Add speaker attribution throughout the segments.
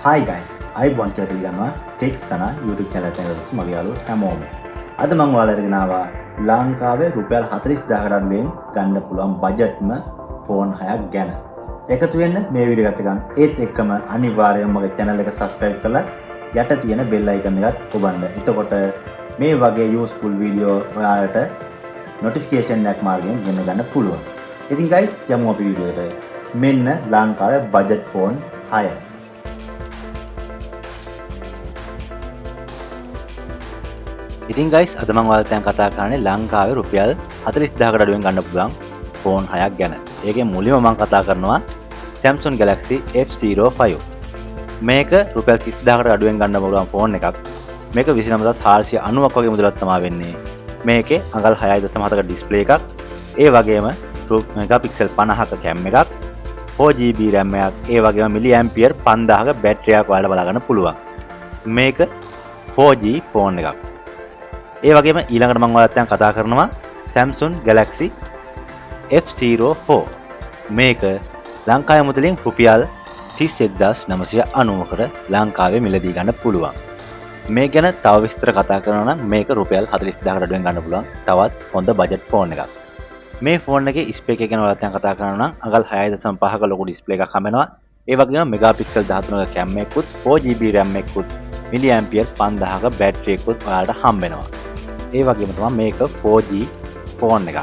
Speaker 1: Hi guys, අයිබෝන් කියලා පිළිගන්නවා ටෙක් සන YouTube channel එකට මගේ යාළුවෝ හැමෝම. අද මම ඔයාලට ගෙනාවා ලංකාවේ රුපියල් 40000කට අඩුවෙන් ගන්න පුළුවන් බජට්ම ෆෝන් 6ක් ගැන. එකතු වෙන්න මේ වීඩියෝ එකත් ගන්න. ඒත් එක්කම අනිවාර්යයෙන්ම මගේ channel එක subscribe කරලා යට තියෙන bell icon එකත් ඔබන්න. එතකොට මේ වගේ useful video ඔයාලට notification එකක් මාර්ගයෙන් ගෙන ගන්න පුළුවන්. ඉතින් guys යමු අපි වීඩියෝ එකට. මෙන්න ලංකාවේ budget phone 6. ඉතින් guys අද මම ඔයාලට දැන් කතා කරන්නේ ලංකාවේ රුපියල් 40000කට අඩුවෙන් ගන්න පුළුවන් ෆෝන් 6ක් ගැන. ඒකේ මුලින්ම මම කතා කරනවා Samsung Galaxy F05. මේක රුපියල් 30000කට අඩුවෙන් ගන්න පුළුවන් ෆෝන් එකක්. මේක 29490ක් වගේ මුදලක් තමයි වෙන්නේ. මේකේ අඟල් 6.7ක ඩිස්ප්ලේ එකක්. ඒ වගේම මෙගාපික්සල් 50ක කැම් එකක්, 4GB RAM එකක්, ඒ වගේම මිලිඇම්පියර් 5000ක බැටරියක් ඔයාලට බලා ගන්න පුළුවන්. මේක 4G ෆෝන් එකක්. ඒ වගේම ඊළඟට මම ඔයාලට දැන් කතා කරනවා Samsung Galaxy F04. මේක ලංකාවේ මුදලින් රුපියල් 31990කට ලංකාවේ මිලදී ගන්න පුළුවන්. මේ ගැන තව විස්තර කතා කරනවා නම් මේක රුපියල් 40000කට අඩුවෙන් ගන්න පුළුවන් තවත් හොඳ බජට් ෆෝන් එකක්. මේ ෆෝන් එකේ ස්පෙක් එක ගැන ඔයාලට දැන් කතා කරනවා නම් අඟල් 6.5ක ලොකු ඩිස්ප්ලේ එකක් හම්බෙනවා. ඒ වගේම මෙගාපික්සල් 13ක කැම් එකකුත්, 4GB RAM එකකුත්, මිලිඇම්පියර් 5000ක බැටරි එකකුත් ඔයාලට හම්බෙනවා. ඒ වගේම තමයි මේක 4G ෆෝන් එකක්.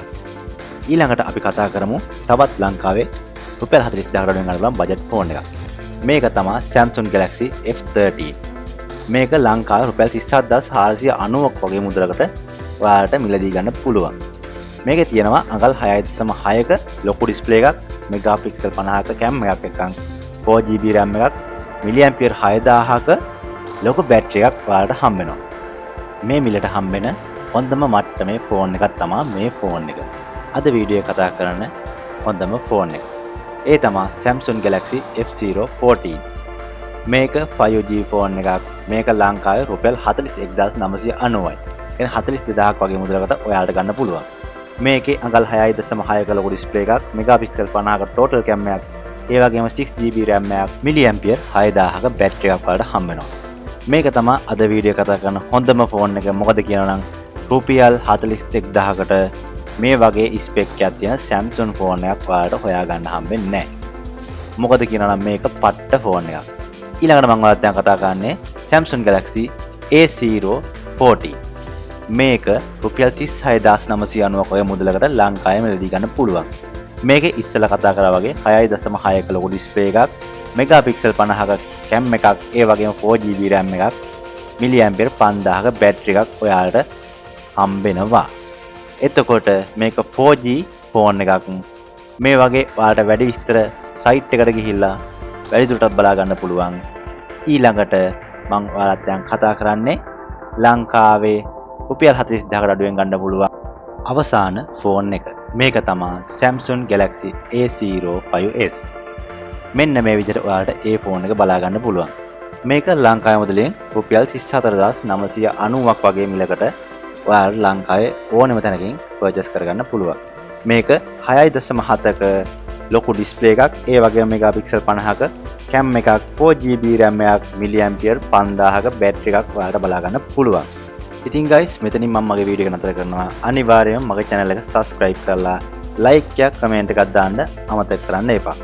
Speaker 1: ඊළඟට අපි කතා කරමු තවත් ලංකාවේ රුපියල් 40000කට අඩුවෙන් ගන්න පුළුවන් බජට් ෆෝන් එකක්. මේක තමයි Samsung Galaxy F13. මේක ලංකාවේ රුපියල් 37490ක් වගේ මුදලකට ඔයාලට මිලදී ගන්න පුළුවන්. මේකේ තියෙනවා අඟල් 6.6ක ලොකු ඩිස්ප්ලේ එකක්, මෙගාපික්සල් 50ක කැම් එකක් එක්කන් 4GB RAM එකක්, මිලිඇම්පියර් 6000ක ලොකු බැටරි එකක් ඔයාලට හම්බ වෙනවා. මේ මිලට හම්බෙන හොඳම මට්ටමේ ෆෝන් එකක් තමයි මේ ෆෝන් එක. අද වීඩියෝ එක කතා කරන හොඳම ෆෝන් එක. ඒ තමයි Samsung Galaxy F014. මේක 5G ෆෝන් එකක්. මේක ලංකාවේ රුපියල් 41990යි. එන 42000ක් වගේ මුදලකට ඔයාලට ගන්න පුළුවන්. මේකේ අඟල් 6.6ක ලොකු ඩිස්ප්ලේ එකක්, මෙගාපික්සල් 50ක ටෝටල් කැම් එකක්, ඒ වගේම 6GB RAM එකක්, මිලිඇම්පියර් 6000ක බැටරි එකක් ඔයාලට හම්බ වෙනවා. මේක තමයි අද වීඩියෝ කතා කරන හොඳම ෆෝන් එක. මොකද කියනවා නම් රුපියල් 41000කට මේ වගේ ස්පෙක් එකක් තියෙන Samsung ෆෝන් එකක් ඔයාලට හොයාගන්න හම්බෙන්නේ නැහැ. මොකද කියනවා නම් මේක පට්ට ෆෝන් එකක්. ඊළඟට මම ඔයාලට දැන් කතා කරන්නේ Samsung Galaxy A040. මේක රුපියල් 36990ක් වගේ මුදලකට ලංකාවේ මිලදී ගන්න පුළුවන්. මේකේ ඉස්සෙල්ලා කතා කරා වගේ 6.6ක ලොකු ඩිස්ප්ලේ එකක්, මෙගාපික්සල් 50ක කැම් එකක්, ඒ වගේම 4GB RAM එකක්, මිලිඇම්පියර් 5000ක බැටරි එකක් ඔයාලට හම්බෙනවා. එතකොට මේක 4G ෆෝන් එකක්. මේ වගේ ඔයාලට වැඩි විස්තර සයිට් එකට ගිහිල්ලා වැඩි දුරටත් බලා ගන්න පුළුවන්. ඊළඟට මම ඔයාලට දැන් කතා කරන්නේ ලංකාවේ රුපියල් 40000කට අඩුවෙන් ගන්න පුළුවන් අවසාන ෆෝන් එක. මේක තමයි Samsung Galaxy A05s. මෙන්න මේ විදිහට ඔයාලට ඒ ෆෝන් එක බලා ගන්න පුළුවන්. මේක ලංකාවේ මුදලින් රුපියල් 34990ක් වගේ මිලකට ඔයාලට ලංකාවේ ඕනෙම තැනකින් පර්චේස් කරගන්න පුළුවන්. මේක 6.7ක ලොකු ඩිස්ප්ලේ එකක්, ඒ වගේම මෙගාපික්සල් 50ක කැම් එකක්, 4GB RAM එකක්, මිලිඇම්පියර් 5000ක බැටරි එකක් ඔයාලට බලා ගන්න පුළුවන්. ඉතින් guys මෙතනින් මම මගේ වීඩියෝ එක නතර කරනවා. අනිවාර්යයෙන්ම මගේ channel එක subscribe කරලා like එකක් comment එකක් දාන්න අමතක කරන්න එපා.